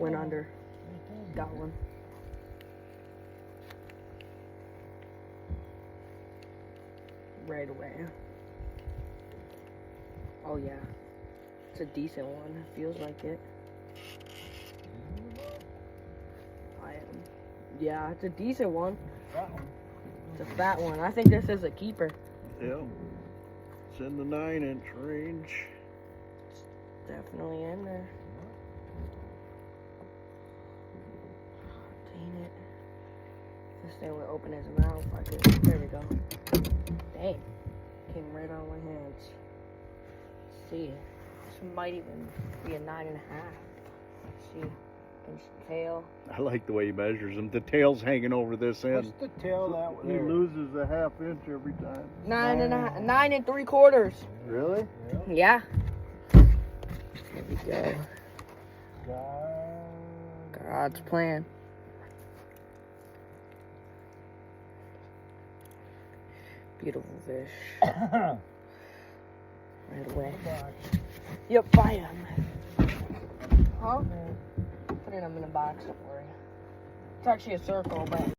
went under. Got one. Right away. Oh yeah. It's a decent one. Feels like it. Yeah, it's a decent one. That one. It's a fat one. I think this is a keeper. Yeah. It's in the 9-inch range. It's definitely in there. Dang it. This thing would open his mouth. There we go. Dang. Came right on my hands. Let's see. This might even be a 9.5. Let's see. Inch tail. I like the way he measures them. The tail's hanging over this end. What's the tail that way? He loses a 1/2 inch every time. 9 3/4. Really? Yeah. There we go. God's plan. Beautiful fish. Right away. Yep, buy him. Huh? Putting them in a box, don't worry. It's actually a circle, but